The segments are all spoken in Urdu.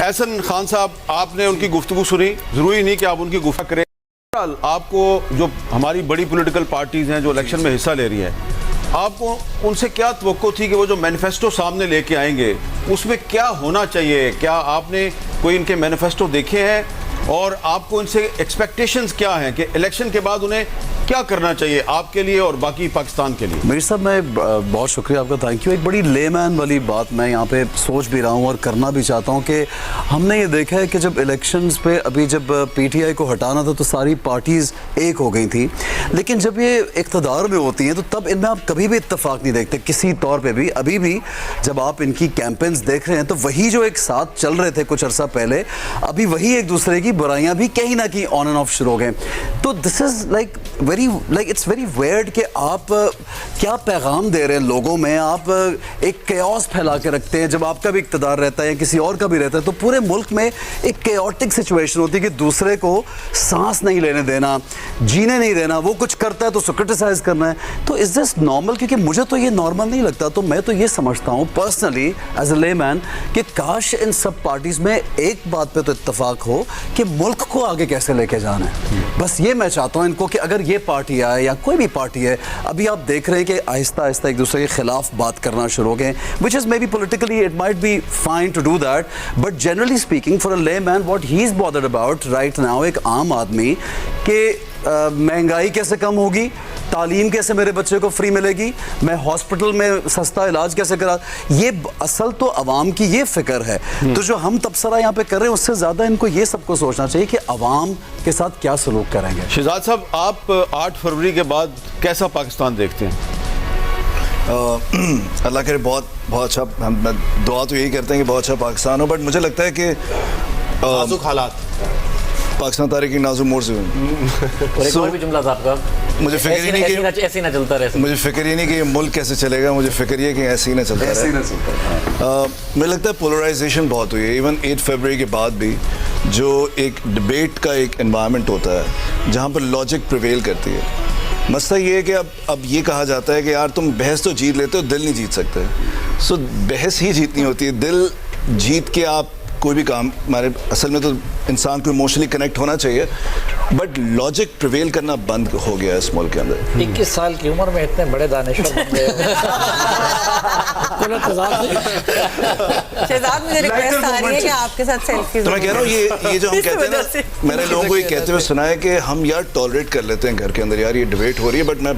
احسن خان صاحب، آپ نے ان کی گفتگو سنی، ضروری نہیں کہ آپ ان کی گفتگو کریں. آپ کو جو ہماری بڑی پولیٹیکل پارٹیز ہیں جو الیکشن میں حصہ لے رہی ہیں، آپ کو ان سے کیا توقع تھی کہ وہ جو مینیفیسٹو سامنے لے کے آئیں گے اس میں کیا ہونا چاہیے؟ کیا آپ نے کوئی ان کے مینیفیسٹو دیکھے ہیں اور آپ کو ان سے ایکسپیکٹیشنز کیا ہیں کہ الیکشن کے بعد انہیں کیا کرنا چاہیے آپ کے لیے اور باقی پاکستان کے لیے؟ میر صاحب، میں بہت شکریہ آپ کا، تھینک یو. ایک بڑی لے مین والی بات میں یہاں پہ سوچ بھی رہا ہوں اور کرنا بھی چاہتا ہوں کہ ہم نے یہ دیکھا ہے کہ جب الیکشنز پہ ابھی جب پی ٹی آئی کو ہٹانا تھا تو ساری پارٹیز ایک ہو گئی تھیں، لیکن جب یہ اقتدار میں ہوتی ہیں تو تب ان میں آپ کبھی بھی اتفاق نہیں دیکھتے کسی طور پہ بھی. ابھی بھی جب آپ ان کی کیمپینز دیکھ رہے ہیں تو وہی جو ایک ساتھ چل رہے تھے کچھ عرصہ پہلے، ابھی وہی ایک دوسرے کی برائیاں بھی کہیں نہ کہیں آن اینڈ آف شروع ہو گئے. تو this is like it's very weird کہ آپ کیا پیغام دے رہے ہیں لوگوں میں. آپ ایک کیوس پھیلا کے رکھتے ہیں جب آپ کا بھی اقتدار رہتا ہے یا کسی اور کا بھی رہتا ہے، تو پورے ملک میں ایک کیوٹک سچویشن ہوتی ہے کہ دوسرے کو سانس نہیں لینے دینا، جینے نہیں دینا. وہ کچھ کرتا ہے تو اس کو کرٹیسائز کرنا ہے. تو از دس نارمل؟ کیونکہ مجھے تو یہ نارمل نہیں لگتا. تو میں تو یہ سمجھتا ہوں پرسنلی ایز اے لے مین کہ کاش ان سب پارٹیز میں ایک بات پہ تو اتفاق ہو کہ ملک کو آگے کیسے لے کے جانا ہے. بس یہ میں چاہتا ہوں ان کو کہ اگر یہ پارٹی آئے یا کوئی بھی پارٹی ہے، ابھی آپ دیکھ رہے ہیں کہ آہستہ آہستہ ایک دوسرے کے خلاف بات کرنا شروع ہو گئے، which is maybe politically it might be fine to do that, but generally speaking for a layman what he is bothered about right now ایک عام آدمی کہ مہنگائی کیسے کم ہوگی، تعلیم کیسے میرے بچے کو فری ملے گی، میں ہاسپٹل میں سستا علاج کیسے کرا. یہ اصل تو عوام کی یہ فکر ہے. تو جو ہم تبصرہ یہاں پہ کر رہے ہیں اس سے زیادہ ان کو یہ سب کو سوچنا چاہیے کہ عوام کے ساتھ کیا سلوک کریں گے. شہزاد صاحب، آپ 8 فروری کے بعد کیسا پاکستان دیکھتے ہیں؟ اللہ کرے بہت بہت اچھا. ہم دعا تو یہی کرتے ہیں کہ بہت اچھا پاکستان ہو، بٹ مجھے لگتا ہے کہ نازک حالات پاکستان تاریخ کی نازک موڑ سے ایک اور بھی جملہ تھا آپ کا، مجھے فکر ہی نہیں کہ ایسے نہ چلتا رہے. مجھے فکر ہی نہیں کہ یہ ملک کیسے چلے گا. مجھے فکر یہ کہ ایسے ہی نہ چلتا رہے. مجھے لگتا ہے پولرائزیشن بہت ہوئی ہے. ایون 8 فروری کے بعد بھی جو ایک ڈبیٹ کا ایک انوائرمنٹ ہوتا ہے جہاں پر لاجک پریویل کرتی ہے. مسئلہ یہ ہے کہ اب یہ کہا جاتا ہے کہ یار تم بحث تو جیت لیتے ہو، دل نہیں جیت سکتے. سو بحث ہی جیتنی ہوتی ہے. دل جیت کے آپ کوئی بھی کام، ہمارے اصل میں تو انسان کو ایموشنلی کنیکٹ ہونا چاہیے، بٹ لاجک پریویل کرنا بند ہو گیا ہے اس ملک کے اندر. 21 سال کی عمر میں اتنے بڑے دانشور بن گئے. شہزاد، مجھے ریکویسٹ آ رہی ہے کہ آپ کے ساتھ سیلفی. تو میں کہہ رہا ہوں یہ جو ہم کہتے ہیں نا، میں نے لوگوں کو یہ کہتے ہوئے سنا ہے کہ ہم یار ٹالریٹ کر لیتے ہیں گھر کے اندر، یار یہ ڈبیٹ ہو رہی ہے بٹ میں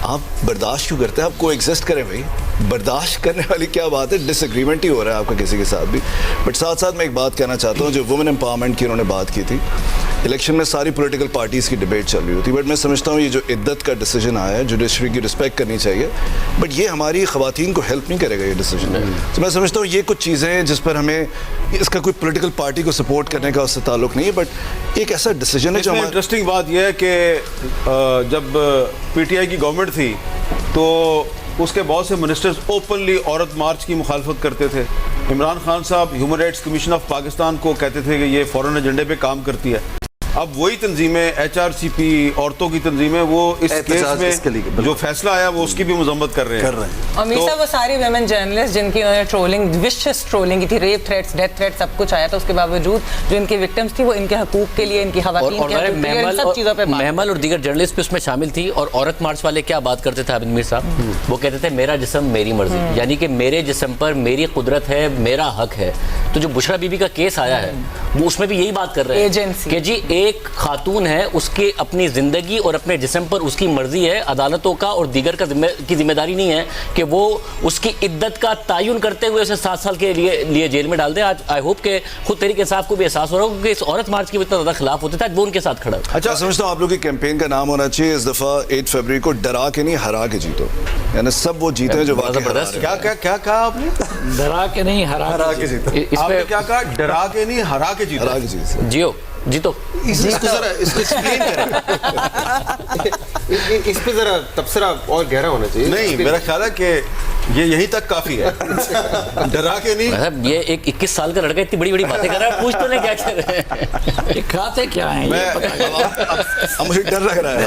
آپ برداشت کیوں کرتے ہیں؟ آپ کو ایگزسٹ کریں بھائی. برداشت کرنے والی کیا بات ہے؟ ڈس ایگریمنٹ ہی ہو رہا ہے آپ کا کسی کے ساتھ بھی. بٹ ساتھ ساتھ میں ایک بات کہنا چاہتا ہوں، جو وومن امپاورمنٹ کی انہوں نے بات کی تھی، الیکشن میں ساری پولیٹیکل پارٹیز کی ڈبیٹ چل رہی ہوتی ہے، بٹ میں سمجھتا ہوں یہ جو عدت کا ڈیسیجن آیا ہے، جوڈیشری کی رسپیکٹ کرنی چاہیے، بٹ یہ ہماری خواتین کو ہیلپ نہیں کرے گا یہ ڈیسیجن. تو میں سمجھتا ہوں یہ کچھ چیزیں ہیں جس پر ہمیں، اس کا کوئی پولیٹیکل پارٹی کو سپورٹ کرنے کا اس سے تعلق نہیں ہے، بٹ ایک ایسا ڈیسیجن ہے جو ہمارا. انٹرسٹنگ بات یہ ہے کہ جب پی ٹی آئی کی گورنمنٹ تھی تو اس کے بہت سے منسٹرز اوپنلی عورت مارچ کی مخالفت کرتے تھے. عمران خان صاحب human rights commission of Pakistan کو کہتے تھے کہ یہ فورن ایجنڈے پہ کام کرتی ہے. اب وہی تنظیمیں HRCP عورتوں کی تنظیمیں وہ اس کیس میں جو فیصلہ آیا وہ اس کی بھی مذمت کر رہے ہیں. اور میر صاحب، وہ ساری ویمن جرنلسٹ جن کی انہوں نے ٹرولنگ، وشس ٹرولنگ کی تھی، ریپ تھریٹس، ڈیتھ تھریٹس، سب کچھ آیا تھا، اس کے باوجود جو ان کی وکٹمز تھی وہ ان کے حقوق کے لیے، ان کی خواتین کے حقوق کے لیے، سب چیزوں پہ محمل اور دیگر جرنلسٹ بھی اس میں شامل تھی. اور عورت مارچ والے کیا بات کرتے تھے عابد میر صاحب؟ وہ کہتے تھے میرا جسم میری مرضی، یعنی کہ میرے جسم پر میری قدرت ہے، میرا حق ہے. تو جو بشرا بی بی کا کیس آیا ہے وہ اس میں بھی یہی بات کر رہے ہیں کہ جی ایک خاتون ہے، اس کی اپنی زندگی اور اپنے جسم پر اس کی مرضی ہے. عدالتوں کا اور دیگر کی ذمہ داری نہیں ہے کہ وہ اس کی عدت کا تعین کرتے ہوئے اسے 7 سال کے لیے جیل میں ڈال دیں. آج آئی ہوپ کہ خود تحریک انصاف کو بھی احساس ہو رہا ہوگا کہ اس عورت مارچ کی اتنا زیادہ خلاف ہوتے تھے، وہ ان کے ساتھ کھڑا. اچھا، سمجھتا ہوں آپ لوگ کی کیمپین کا نام ہونا چاہیے اس دفعہ 8 فروری کو ڈرا کے نہیں ہرا کے جیتو. یعنی سب وہ جیتے ہیں جو زبردست. کیا کہا آپ نے؟ ڈرا کے نہیں ہرا کے جیتو. آپ نے کیا کہا؟ ڈرا کے نہیں ہرا کے جیتو. ہرا کے جیتو. جیو جیتو. اس پہ ذرا تبصرہ اور گہرا ہونا چاہیے. نہیں، میرا خیال ہے کہ یہ یہیں تک کافی ہے. ڈرا کے نہیں. یہ ایک 21 سال کا لڑکا اتنی بڑی بڑی باتیں کر رہا ہے، پوچھ تو نہیں کیا کر رہے ہیں، کھاتے کیا ہیں. مجھے ڈر لگ رہا ہے.